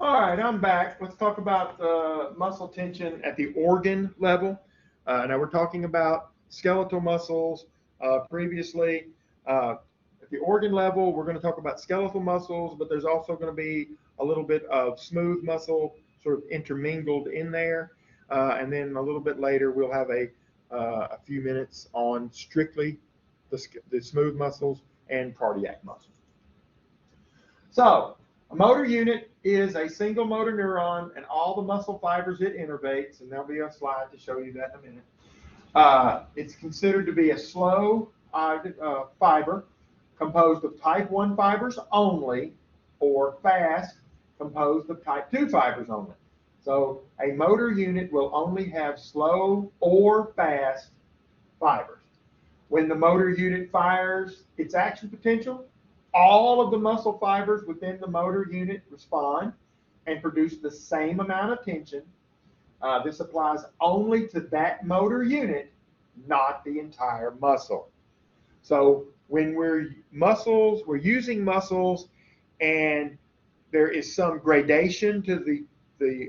All right, I'm back. Let's talk about muscle tension at the organ level. Now we're talking about skeletal muscles previously. At the organ level, we're going to talk about skeletal muscles, but there's also going to be a little bit of smooth muscle sort of intermingled in there. And then a little bit later, we'll have a few minutes on strictly the smooth muscles and cardiac muscles. So, a motor unit is a single motor neuron and all the muscle fibers it innervates, and there'll be a slide to show you that in a minute. It's considered to be a slow fiber composed of type 1 fibers only, or fast composed of type 2 fibers only. So a motor unit will only have slow or fast fibers. When the motor unit fires its action potential, all of the muscle fibers within the motor unit respond and produce the same amount of tension. This applies only to that motor unit, not the entire muscle. So when we're using muscles, and there is some gradation to the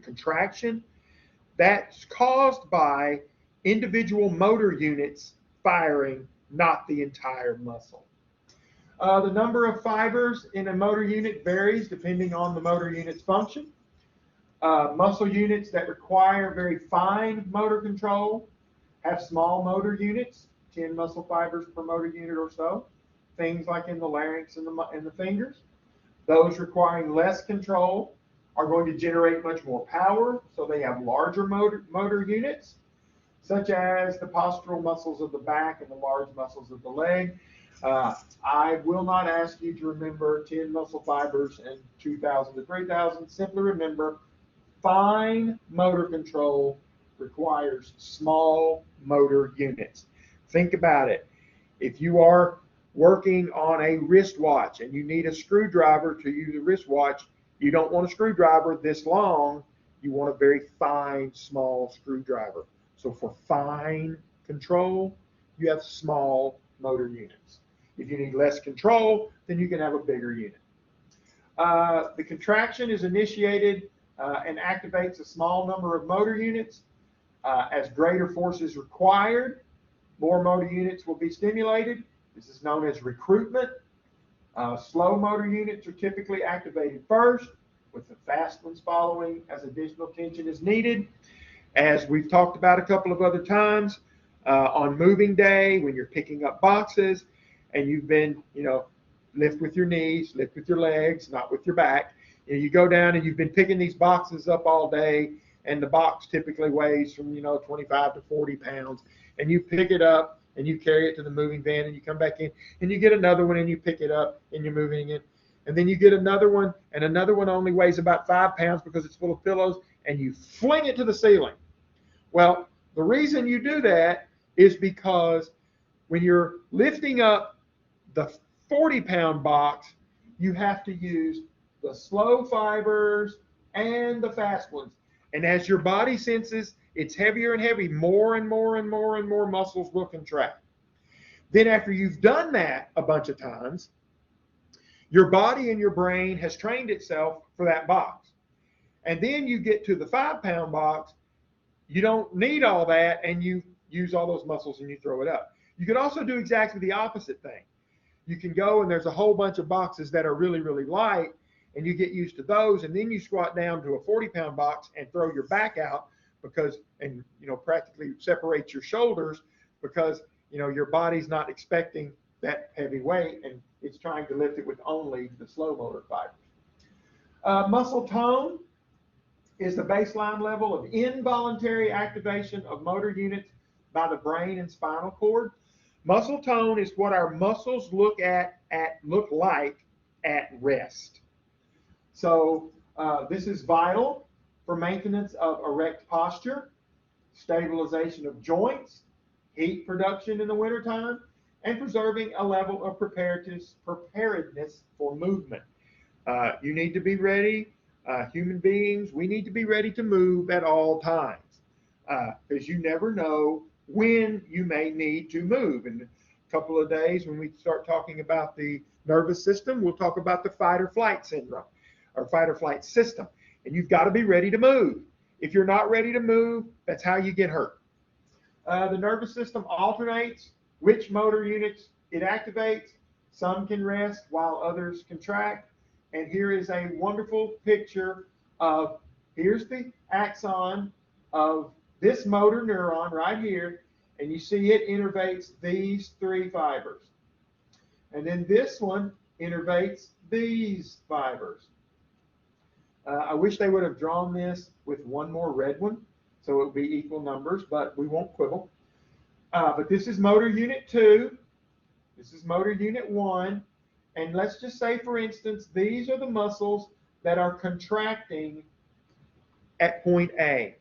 contraction, that's caused by individual motor units firing, not the entire muscle. The number of fibers in a motor unit varies depending on the motor unit's function. Muscle units that require very fine motor control have small motor units, 10 muscle fibers per motor unit or so, things like in the larynx and the fingers. Those requiring less control are going to generate much more power, so they have larger motor units, such as the postural muscles of the back and the large muscles of the leg. I will not ask you to remember 10 muscle fibers and 2,000 to 3,000. Simply remember, fine motor control requires small motor units. Think about it. If you are working on a wristwatch and you need a screwdriver to use a wristwatch, you don't want a screwdriver this long. You want a very fine, small screwdriver. So for fine control, you have small motor units. If you need less control, then you can have a bigger unit. The contraction is initiated and activates a small number of motor units. As greater force is required, more motor units will be stimulated. This is known as recruitment. Slow motor units are typically activated first, with the fast ones following as additional tension is needed. As we've talked about a couple of other times, on moving day, when you're picking up boxes and you've been, lift with your knees, lift with your legs, not with your back. You go down and you've been picking these boxes up all day, and the box typically weighs from 25 to 40 pounds, and you pick it up and you carry it to the moving van, and you come back in and you get another one and you pick it up and you're moving it, and then you get another one, and another one only weighs about 5 pounds because it's full of pillows, and you fling it to the ceiling. Well, the reason you do that is because when you're lifting up the 40-pound box, you have to use the slow fibers and the fast ones. And as your body senses it's heavier and heavy, more and more and more and more muscles will contract. Then after you've done that a bunch of times, your body and your brain has trained itself for that box. And then you get to the 5-pound box, you don't need all that, and you use all those muscles and you throw it up. You could also do exactly the opposite thing. You can go and there's a whole bunch of boxes that are really, really light, and you get used to those, and then you squat down to a 40-pound box and throw your back out and practically separate your shoulders because your body's not expecting that heavy weight, and it's trying to lift it with only the slow motor fibers. Muscle tone is the baseline level of involuntary activation of motor units by the brain and spinal cord. Muscle tone is what our muscles look like at rest. So this is vital for maintenance of erect posture, stabilization of joints, heat production in the wintertime, and preserving a level of preparedness for movement. You need to be ready. Human beings, we need to be ready to move at all times because you never know when you may need to move. In a couple of days, when we start talking about the nervous system, we'll talk about the fight or flight syndrome or fight or flight system. And you've got to be ready to move. If you're not ready to move, that's how you get hurt. The nervous system alternates which motor units it activates. Some can rest while others contract. And here is a wonderful picture of, here's the axon of this motor neuron right here. And you see it innervates these three fibers. And then this one innervates these fibers. I wish they would have drawn this with one more red one, so it would be equal numbers, but we won't quibble. But this is motor unit 2. This is motor unit 1. And let's just say, for instance, these are the muscles that are contracting at point A.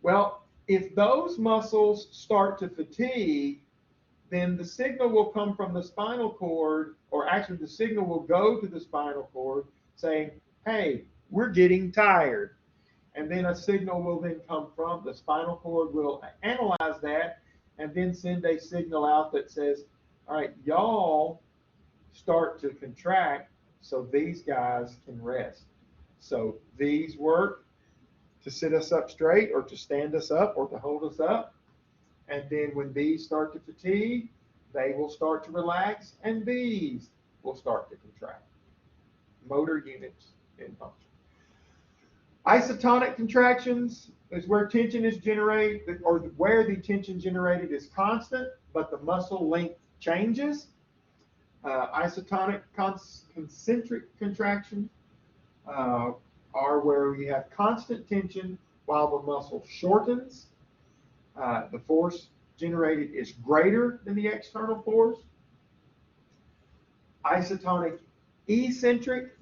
Well, if those muscles start to fatigue, then the signal will come from the spinal cord, or actually the signal will go to the spinal cord saying, hey, we're getting tired. And then a signal will then come from the spinal cord, will analyze that, and then send a signal out that says, all right, y'all start to contract so these guys can rest. So these work to sit us up straight, or to stand us up, or to hold us up. And then when these start to fatigue, they will start to relax, and these will start to contract. Motor units in function. Isotonic contractions is where tension is generated, or where the tension generated is constant, but the muscle length changes. Isotonic concentric contractions are where we have constant tension while the muscle shortens. The force generated is greater than the external force. Isotonic eccentric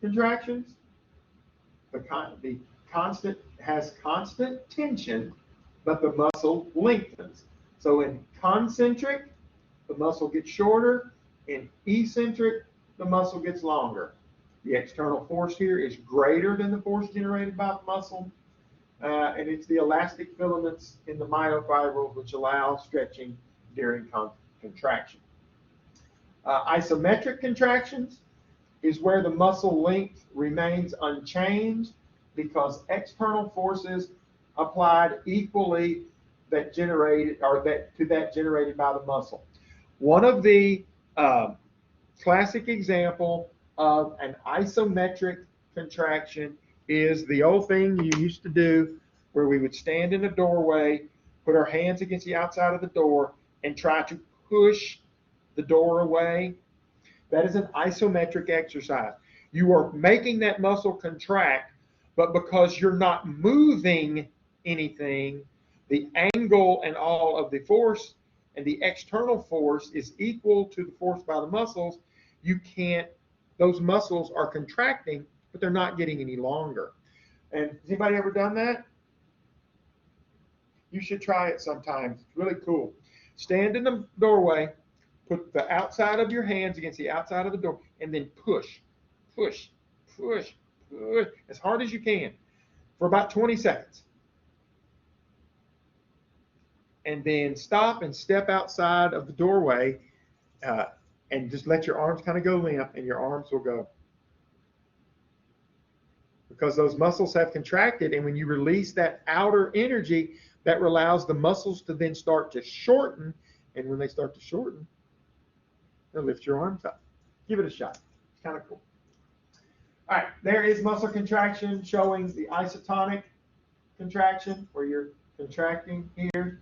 contractions, the constant has constant tension, but the muscle lengthens. So in concentric, the muscle gets shorter. In eccentric, the muscle gets longer. The external force here is greater than the force generated by the muscle. And it's the elastic filaments in the myofibrils which allow stretching during contraction. Isometric contractions is where the muscle length remains unchanged because external forces applied equally that generated, or that generated by the muscle. One of the classic example of an isometric contraction is the old thing you used to do where we would stand in a doorway, put our hands against the outside of the door, and try to push the door away. That is an isometric exercise. You are making that muscle contract, but because you're not moving anything, the angle and all of the force and the external force is equal to the force by the muscles. You can't, those muscles are contracting, but they're not getting any longer. And has anybody ever done that? You should try it sometime. It's really cool. Stand in the doorway, put the outside of your hands against the outside of the door, and then push, push, push, push as hard as you can for about 20 seconds. And then stop and step outside of the doorway and just let your arms kind of go limp, and your arms will go. Because those muscles have contracted, and when you release that outer energy, that allows the muscles to then start to shorten, and when they start to shorten, they'll lift your arms up. Give it a shot. It's kind of cool. All right, there is muscle contraction showing the isotonic contraction where you're contracting here.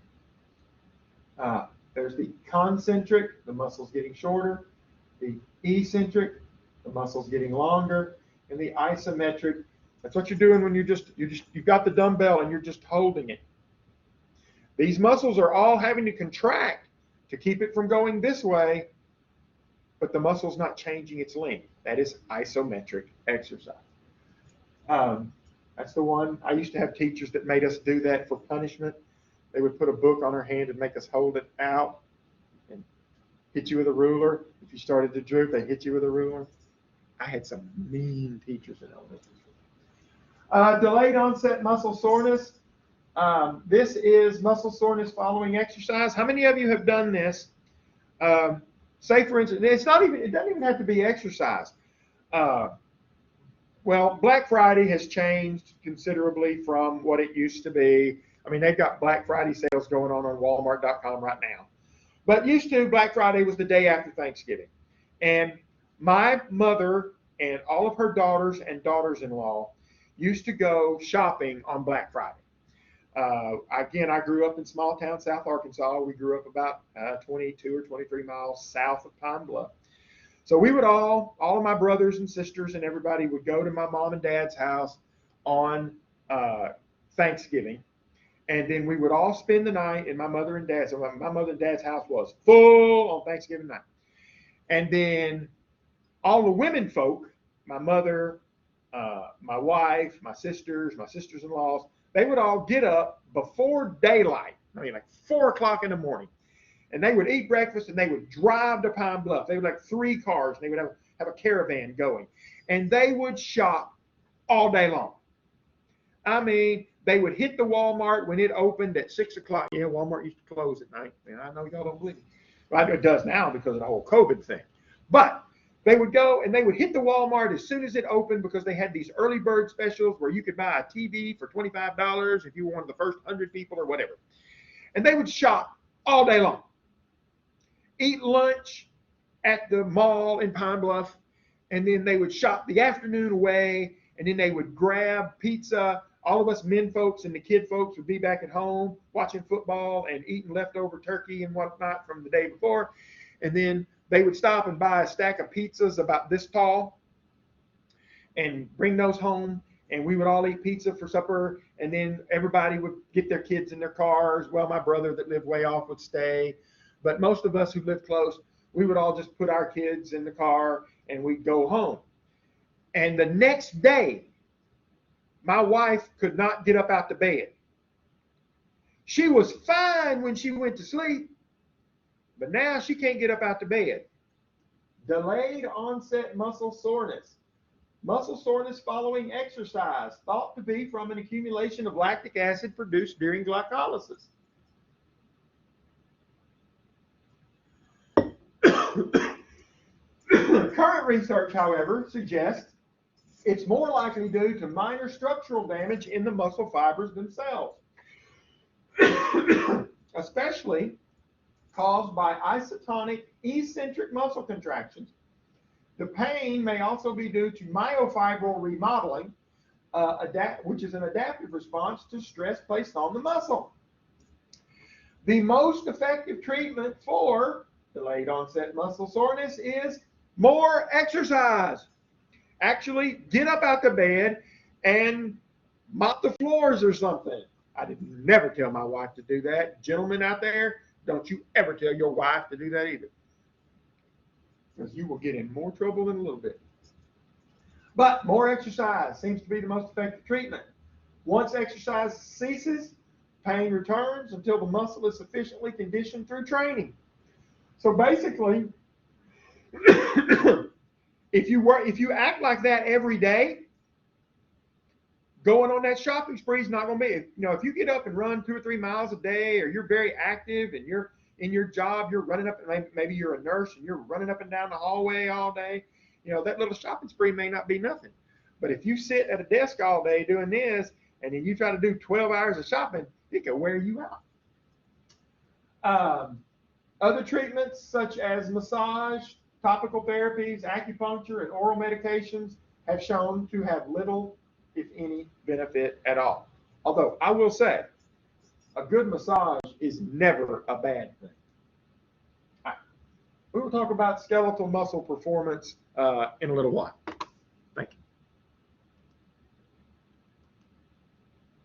There's the concentric, the muscle's getting shorter. The eccentric, the muscle's getting longer. And the isometric, that's what you're doing when you've got the dumbbell and you're just holding it. These muscles are all having to contract to keep it from going this way, but the muscle's not changing its length. That is isometric exercise. That's the one. I used to have teachers that made us do that for punishment. They would put a book on our hand and make us hold it out and hit you with a ruler. If you started to droop, they hit you with a ruler. I had some mean teachers in elementary school. Delayed onset muscle soreness. This is muscle soreness following exercise. How many of you have done this? say for instance, it doesn't even have to be exercise. Uh, well, Black Friday has changed considerably from what it used to be. I mean, they've got Black Friday sales going on Walmart.com right now. But used to, Black Friday was the day after Thanksgiving. And my mother and all of her daughters and daughters-in-law used to go shopping on Black Friday. Again, I grew up in small town South Arkansas. We grew up about 22 or 23 miles south of Pine Bluff. So we would all of my brothers and sisters and everybody would go to my mom and dad's house on Thanksgiving. And then we would all spend the night in my mother and dad's. So my mother and dad's house was full on Thanksgiving night. And then all the women folk, my mother, my wife, my sisters-in-laws, they would all get up before daylight. I mean, like 4 o'clock in the morning. And they would eat breakfast and they would drive to Pine Bluff. They would like 3 cars and they would have a caravan going. And they would shop all day long. I mean, they would hit the Walmart when it opened at 6 o'clock. Yeah, Walmart used to close at night. And I know y'all don't believe me. Well, it does now because of the whole COVID thing. But they would go and they would hit the Walmart as soon as it opened because they had these early bird specials where you could buy a TV for $25 if you were one of the first 100 people or whatever. And they would shop all day long. Eat lunch at the mall in Pine Bluff, and then they would shop the afternoon away, and then they would grab pizza. All of us men folks and the kid folks would be back at home watching football and eating leftover turkey and whatnot from the day before. And then they would stop and buy a stack of pizzas about this tall and bring those home. And we would all eat pizza for supper. And then everybody would get their kids in their cars. Well, my brother that lived way off would stay. But most of us who lived close, we would all just put our kids in the car and we'd go home. And the next day, my wife could not get up out the bed. She was fine when she went to sleep, but now she can't get up out the bed. Delayed onset muscle soreness. Muscle soreness following exercise, thought to be from an accumulation of lactic acid produced during glycolysis. Current research, however, suggests it's more likely due to minor structural damage in the muscle fibers themselves, especially caused by isotonic eccentric muscle contractions. The pain may also be due to myofibril remodeling, which is an adaptive response to stress placed on the muscle. The most effective treatment for delayed onset muscle soreness is more exercise. Actually, get up out the bed and mop the floors or something. I didn't never tell my wife to do that. Gentlemen out there, don't you ever tell your wife to do that either, because you will get in more trouble in a little bit. But more exercise seems to be the most effective treatment. Once exercise ceases, pain returns until the muscle is sufficiently conditioned through training. So basically, if you act like that every day, going on that shopping spree is not going to be. If you get up and run 2 or 3 miles a day, or you're very active and you're in your job, you're running up, maybe you're a nurse and you're running up and down the hallway all day, that little shopping spree may not be nothing. But if you sit at a desk all day doing this, and then you try to do 12 hours of shopping, it can wear you out. Other treatments such as massage, topical therapies, acupuncture, and oral medications have shown to have little, if any, benefit at all. Although I will say, a good massage is never a bad thing. We will talk about skeletal muscle performance in a little while.